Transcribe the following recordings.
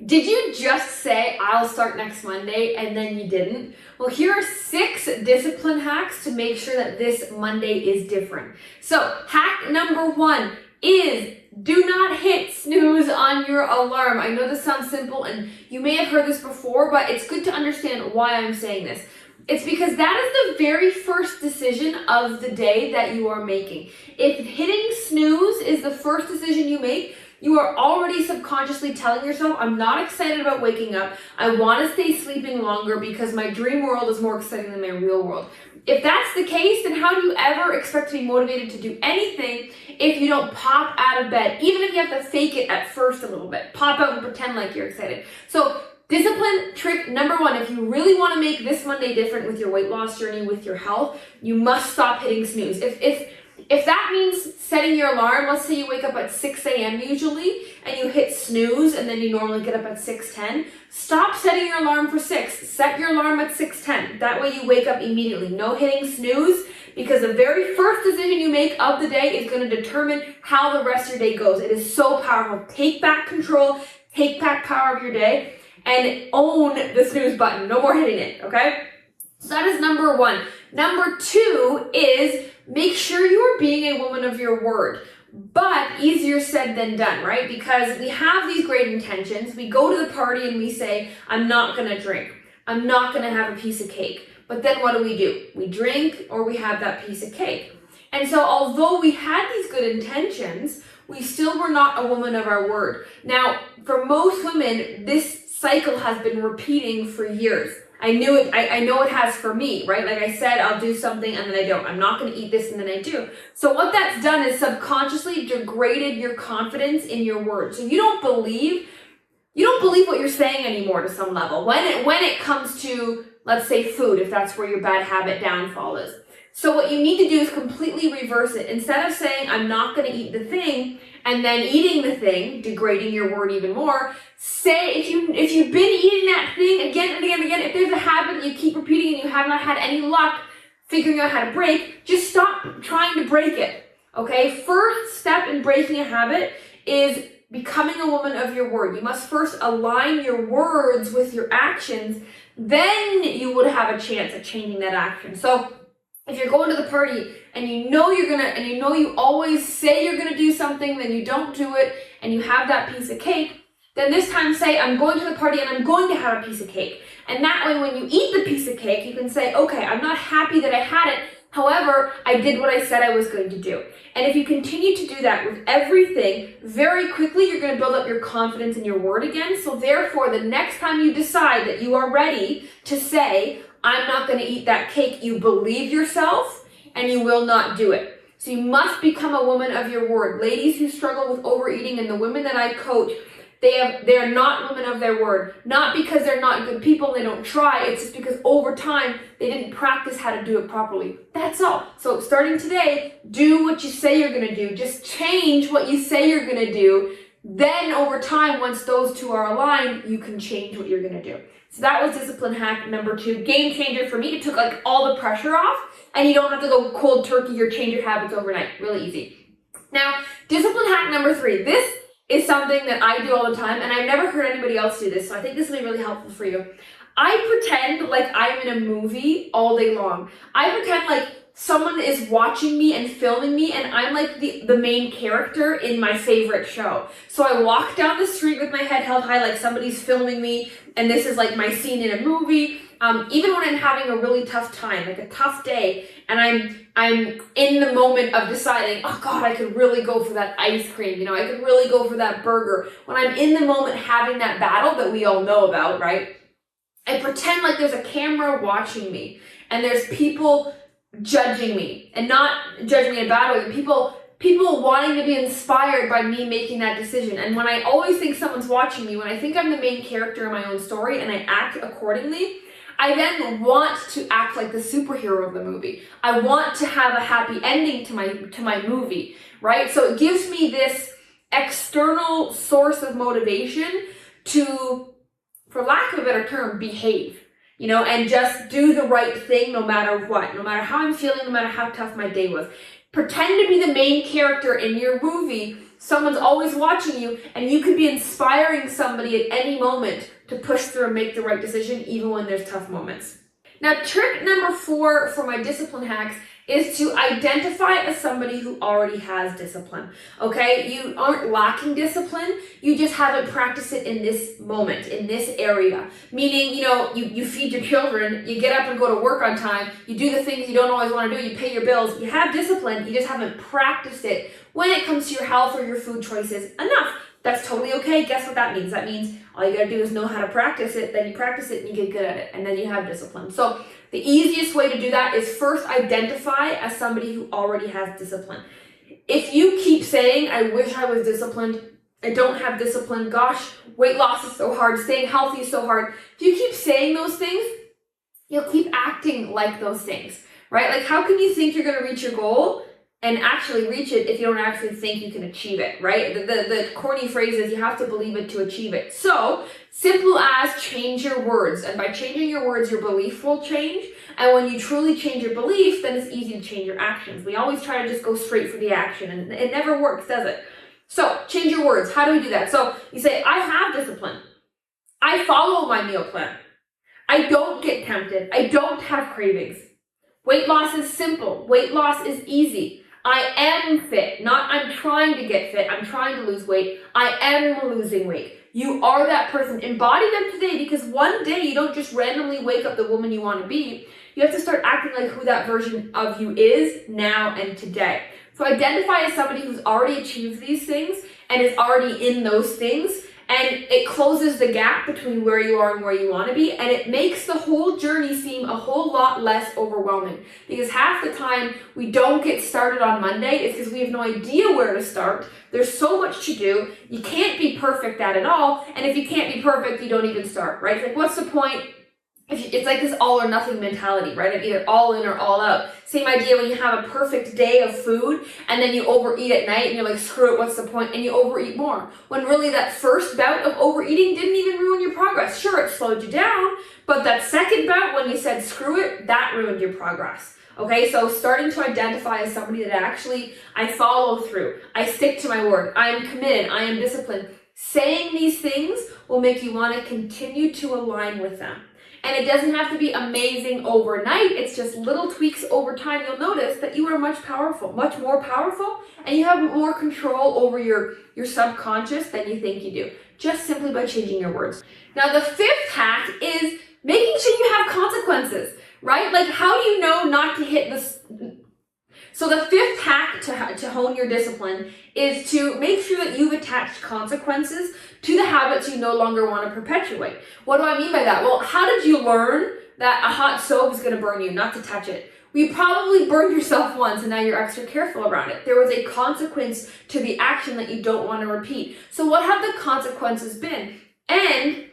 Did you just say, I'll start next Monday, and then you didn't? Well, here are 6 discipline hacks to make sure that this Monday is different. So, hack number 1 is do not hit snooze on your alarm. I know this sounds simple, and you may have heard this before, but it's good to understand why I'm saying this. It's because that is the very first decision of the day that you are making. If hitting snooze is the first decision you make, you are already subconsciously telling yourself, I'm not excited about waking up. I want to stay sleeping longer because my dream world is more exciting than my real world. If that's the case, then how do you ever expect to be motivated to do anything if you don't pop out of bed? Even if you have to fake it at first a little bit. Pop out and pretend like you're excited. So discipline trick number 1, if you really want to make this Monday different with your weight loss journey, with your health, you must stop hitting snooze. If that means setting your alarm, let's say you wake up at 6 a.m. usually, and you hit snooze, and then you normally get up at 6:10, stop setting your alarm for 6. Set your alarm at 6:10. That way you wake up immediately. No hitting snooze, because the very first decision you make of the day is going to determine how the rest of your day goes. It is so powerful. Take back control, take back power of your day, and own the snooze button. No more hitting it, okay? So that is number 1. Number 2 is make sure you are being a woman of your word. But easier said than done, right? Because we have these great intentions. We go to the party and we say, I'm not going to drink. I'm not going to have a piece of cake. But then what do? We drink or we have that piece of cake. And so although we had these good intentions, we still were not a woman of our word. Now, for most women, this cycle has been repeating for years. I know it has for me, right? Like I said, I'll do something and then I don't. I'm not going to eat this and then I do. So what that's done is subconsciously degraded your confidence in your word. So you don't believe what you're saying anymore to some level. When it comes to, let's say, food, if that's where your bad habit downfall is. So what you need to do is completely reverse it. Instead of saying, I'm not going to eat the thing, and then eating the thing, degrading your word even more, say, if you've been eating that thing again and again and again, if there's a habit that you keep repeating and you have not had any luck figuring out how to break, just stop trying to break it, okay? First step in breaking a habit is becoming a woman of your word. You must first align your words with your actions, then you would have a chance at changing that action. So if you're going to the party and you know you always say you're gonna do something, then you don't do it, and you have that piece of cake, then this time say, I'm going to the party and I'm going to have a piece of cake. And that way when you eat the piece of cake, you can say, okay, I'm not happy that I had it. However, I did what I said I was going to do. And if you continue to do that with everything, very quickly you're going to build up your confidence in your word again. So therefore, the next time you decide that you are ready to say, I'm not going to eat that cake, you believe yourself and you will not do it. So you must become a woman of your word. Ladies who struggle with overeating and the women that I coach, they are not women of their word. Not because they're not good people and they don't try. It's just because over time they didn't practice how to do it properly. That's all. So starting today, do what you say you're going to do. Just change what you say you're going to do. Then over time, once those two are aligned, you can change what you're going to do. So that was discipline hack number 2. Game changer for me. It took like all the pressure off and you don't have to go cold turkey or change your habits overnight. Really easy. Now, discipline hack number 3. This is something that I do all the time and I've never heard anybody else do this. So I think this will be really helpful for you. I pretend like I'm in a movie all day long. I pretend like someone is watching me and filming me and I'm like the main character in my favorite show. So I walk down the street with my head held high like somebody's filming me and this is like my scene in a movie. Even when I'm having a really tough time, like a tough day, and I'm in the moment of deciding, oh God, I could really go for that ice cream, I could really go for that burger. When I'm in the moment having that battle that we all know about, right? I pretend like there's a camera watching me and there's people judging me, and not judging me in a bad way, people wanting to be inspired by me making that decision. And when I always think someone's watching me, when I think I'm the main character in my own story and I act accordingly, I then want to act like the superhero of the movie. I want to have a happy ending to my movie, right? So it gives me this external source of motivation to, for lack of a better term, behave. And just do the right thing no matter what, no matter how I'm feeling, no matter how tough my day was. Pretend to be the main character in your movie someone's always watching you, and you could be inspiring somebody at any moment to push through and make the right decision, even when there's tough moments. Now, trick number 4 for my discipline hacks is to identify as somebody who already has discipline, okay? You aren't lacking discipline, you just haven't practiced it in this moment, in this area. Meaning, you feed your children, you get up and go to work on time, you do the things you don't always want to do, you pay your bills, you have discipline, you just haven't practiced it when it comes to your health or your food choices enough. That's totally okay. Guess what that means? That means all you gotta do is know how to practice it, then you practice it and you get good at it, and then you have discipline. So the easiest way to do that is first identify as somebody who already has discipline. If you keep saying, I wish I was disciplined, I don't have discipline, gosh, weight loss is so hard, staying healthy is so hard. If you keep saying those things, you'll keep acting like those things, right? Like, how can you think you're gonna reach your goal and actually reach it if you don't actually think you can achieve it, right? The corny phrase is you have to believe it to achieve it. So, simple as change your words. And by changing your words, your belief will change. And when you truly change your belief, then it's easy to change your actions. We always try to just go straight for the action, and it never works, does it? So, change your words. How do we do that? So, you say, I have discipline. I follow my meal plan. I don't get tempted. I don't have cravings. Weight loss is simple. Weight loss is easy. I am fit, not I'm trying to get fit, I'm trying to lose weight. I am losing weight. You are that person. Embody them today, because one day you don't just randomly wake up the woman you want to be. You have to start acting like who that version of you is now and today. So identify as somebody who's already achieved these things and is already in those things. And it closes the gap between where you are and where you want to be. And it makes the whole journey seem a whole lot less overwhelming. Because half the time we don't get started on Monday is because we have no idea where to start. There's so much to do. You can't be perfect at it all. And if you can't be perfect, you don't even start, right? It's like, what's the point? It's like this all or nothing mentality, right? Of either all in or all out. Same idea when you have a perfect day of food and then you overeat at night and you're like, screw it, what's the point? And you overeat more. When really that first bout of overeating didn't even ruin your progress. Sure, it slowed you down, but that second bout when you said screw it, that ruined your progress. Okay, so starting to identify as somebody that actually, I follow through, I stick to my word, I am committed, I am disciplined. Saying these things will make you want to continue to align with them. And it doesn't have to be amazing overnight. It's just little tweaks over time. You'll notice that you are much more powerful, and you have more control over your subconscious than you think you do, just simply by changing your words. Now, the 5th hack is making sure you have consequences, right? Like, how do you know not to hit this? So the 5th hack to hone your discipline is to make sure that you've attached consequences to the habits you no longer want to perpetuate. What do I mean by that? Well, how did you learn that a hot stove is going to burn you, not to touch it? Well, you probably burned yourself once and now you're extra careful around it. There was a consequence to the action that you don't want to repeat. So what have the consequences been? And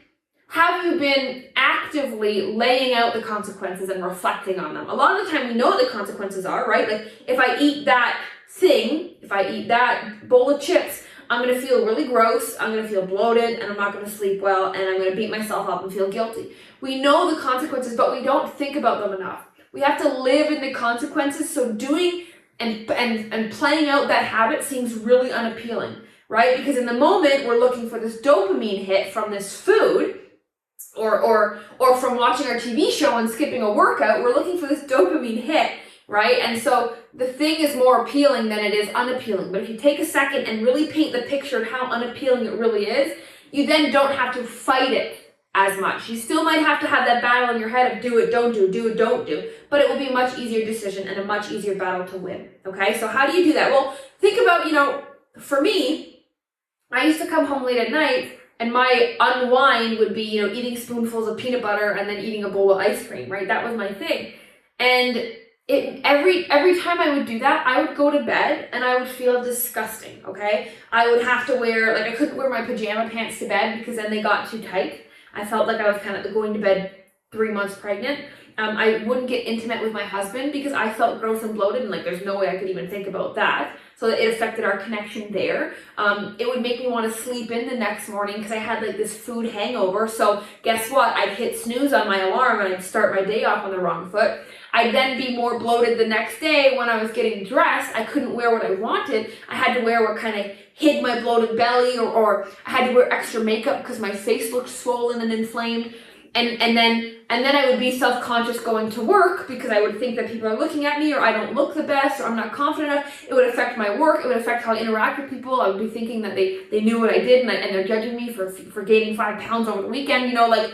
have you been actively laying out the consequences and reflecting on them? A lot of the time we know what the consequences are, right? Like, if I eat that thing, if I eat that bowl of chips, I'm going to feel really gross, I'm going to feel bloated, and I'm not going to sleep well, and I'm going to beat myself up and feel guilty. We know the consequences, but we don't think about them enough. We have to live in the consequences, so doing and playing out that habit seems really unappealing, right? Because in the moment, we're looking for this dopamine hit from this food, or from watching our TV show and skipping a workout, we're looking for this dopamine hit, right? And so the thing is more appealing than it is unappealing. But if you take a second and really paint the picture of how unappealing it really is, you then don't have to fight it as much. You still might have to have that battle in your head of do it, don't do, do it, don't do, but it will be a much easier decision and a much easier battle to win, okay? So how do you do that? Well, think about, for me, I used to come home late at night and my unwind would be, eating spoonfuls of peanut butter and then eating a bowl of ice cream, right? That was my thing. And every time I would do that, I would go to bed and I would feel disgusting, okay? I would have to I couldn't wear my pajama pants to bed because then they got too tight. I felt like I was kind of going to bed 3 months pregnant. I wouldn't get intimate with my husband because I felt gross and bloated and there's no way I could even think about that. so that it affected our connection there. It would make me want to sleep in the next morning because I had like this food hangover. So guess what? I'd hit snooze on my alarm and I'd start my day off on the wrong foot. I'd then be more bloated the next day when I was getting dressed. I couldn't wear what I wanted. I had to wear what kind of hid my bloated belly, or I had to wear extra makeup because my face looked swollen and inflamed. And then I would be self-conscious going to work because I would think that people are looking at me, or I don't look the best, or I'm not confident enough. It would affect my work. It would affect how I interact with people. I would be thinking that they knew what I did, and they're judging me for gaining 5 pounds over the weekend. You know, like,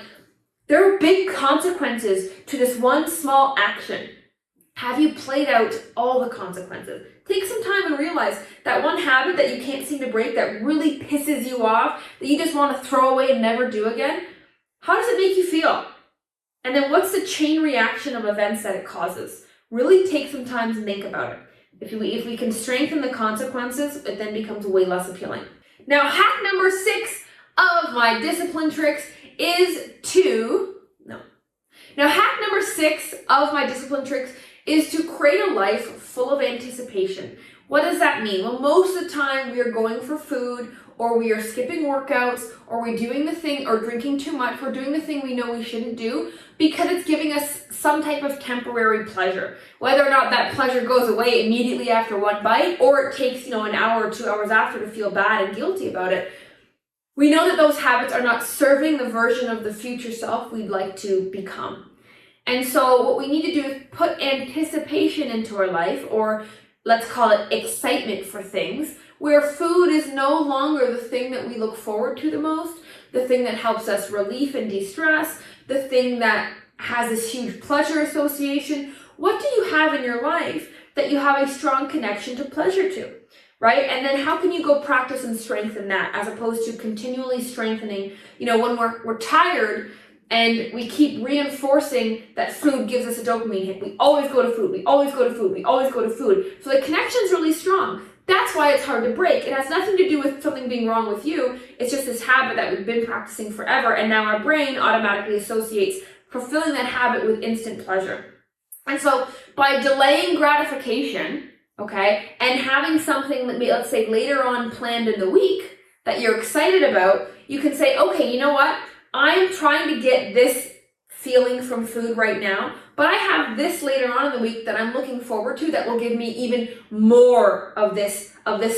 there are big consequences to this one small action. Have you played out all the consequences? Take some time and realize that one habit that you can't seem to break that really pisses you off, that you just want to throw away and never do again. How does it make you feel? And then what's the chain reaction of events that it causes? Really take some time to think about it. If we can strengthen the consequences, it then becomes way less appealing. Now, hack number 6 of my discipline tricks is hack number 6 of my discipline tricks is to create a life full of anticipation. What does that mean? Well, most of the time we are going for food, or we are skipping workouts, or we're doing the thing, or drinking too much. We're doing the thing we know we shouldn't do because it's giving us some type of temporary pleasure. Whether or not that pleasure goes away immediately after one bite, or it takes, an hour or 2 hours after to feel bad and guilty about it. We know that those habits are not serving the version of the future self we'd like to become. And so what we need to do is put anticipation into our life, or let's call it excitement for things, where food is no longer the thing that we look forward to the most, the thing that helps us relief and de-stress, the thing that has this huge pleasure association. What do you have in your life that you have a strong connection to pleasure to, right? And then how can you go practice and strengthen that, as opposed to continually strengthening, when we're tired, and we keep reinforcing that food gives us a dopamine hit. We always go to food, we always go to food, we always go to food. So the connection's really strong. That's why it's hard to break. It has nothing to do with something being wrong with you. It's just this habit that we've been practicing forever, and now our brain automatically associates fulfilling that habit with instant pleasure. And so by delaying gratification, okay, and having something, let's say later on planned in the week that you're excited about, you can say, okay, you know what? I'm trying to get this feeling from food right now, but I have this later on in the week that I'm looking forward to that will give me even more of this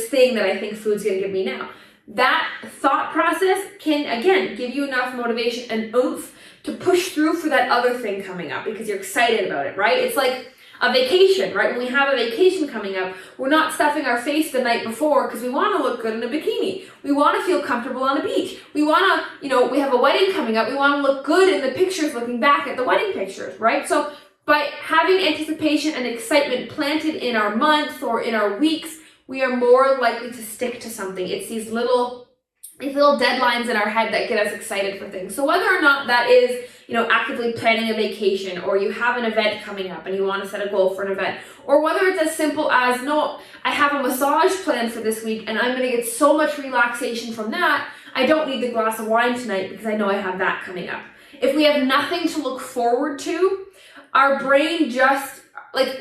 thing that I think food's going to give me now. That thought process can, again, give you enough motivation and oomph to push through for that other thing coming up because you're excited about it, right? It's like a vacation, right? When we have a vacation coming up, we're not stuffing our face the night before because we want to look good in a bikini. We want to feel comfortable on the beach. We want to, we have a wedding coming up. We want to look good in the pictures looking back at the wedding pictures, right? So by having anticipation and excitement planted in our months or in our weeks, we are more likely to stick to something. It's these little deadlines in our head that get us excited for things. So whether or not that is, actively planning a vacation, or you have an event coming up and you want to set a goal for an event, or whether it's as simple as, no, I have a massage planned for this week and I'm going to get so much relaxation from that, I don't need the glass of wine tonight because I know I have that coming up. If we have nothing to look forward to, our brain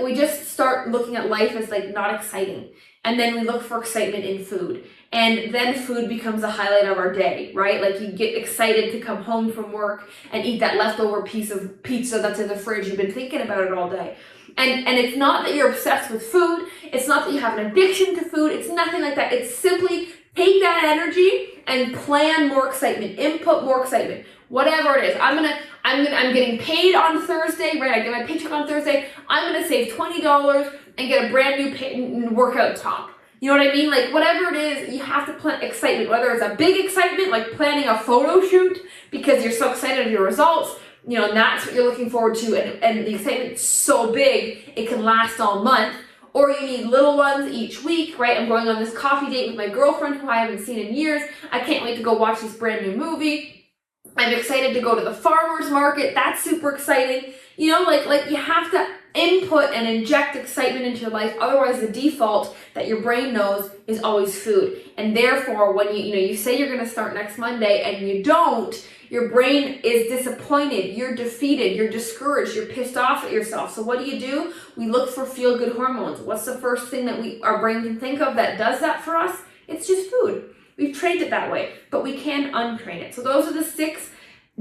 we just start looking at life as not exciting. And then we look for excitement in food. And then food becomes the highlight of our day, right? Like you get excited to come home from work and eat that leftover piece of pizza that's in the fridge. You've been thinking about it all day. And it's not that you're obsessed with food. It's not that you have an addiction to food. It's nothing like that. It's simply take that energy and plan more excitement, input more excitement, whatever it is. I'm getting paid on Thursday, right? I get my paycheck on Thursday. I'm going to save $20 and get a brand new workout top. You know what I mean? Like whatever it is, you have to plan excitement, whether it's a big excitement, like planning a photo shoot because you're so excited of your results, and that's what you're looking forward to. And the excitement's so big, it can last all month. Or you need little ones each week, right? I'm going on this coffee date with my girlfriend who I haven't seen in years. I can't wait to go watch this brand new movie. I'm excited to go to the farmer's market. That's super exciting. You have to input and inject excitement into your life. Otherwise, the default that your brain knows is always food. And therefore, when you say you're going to start next Monday and you don't, Your brain is disappointed, you're defeated, you're discouraged, you're pissed off at yourself. So what do? We look for feel-good hormones. What's the first thing that our brain can think of that does that for us? It's just food. We've trained it that way, but we can untrain it. So those are the 6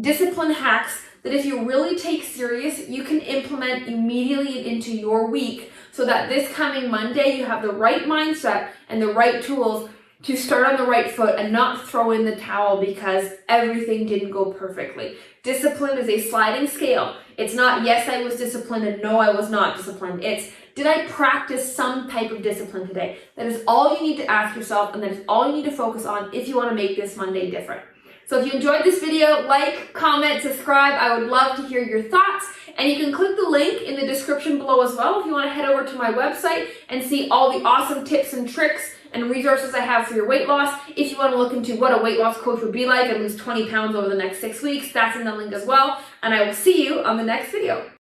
discipline hacks that if you really take serious, you can implement immediately into your week so that this coming Monday, you have the right mindset and the right tools to start on the right foot and not throw in the towel because everything didn't go perfectly. Discipline is a sliding scale. It's not, yes, I was disciplined and no, I was not disciplined. It's, did I practice some type of discipline today? That is all you need to ask yourself, and that is all you need to focus on if you want to make this Monday different. So if you enjoyed this video, like, comment, subscribe. I would love to hear your thoughts. And you can click the link in the description below as well if you want to head over to my website and see all the awesome tips and tricks and resources I have for your weight loss. If you want to look into what a weight loss coach would be like and lose 20 pounds over the next 6 weeks, that's in the link as well. And I will see you on the next video.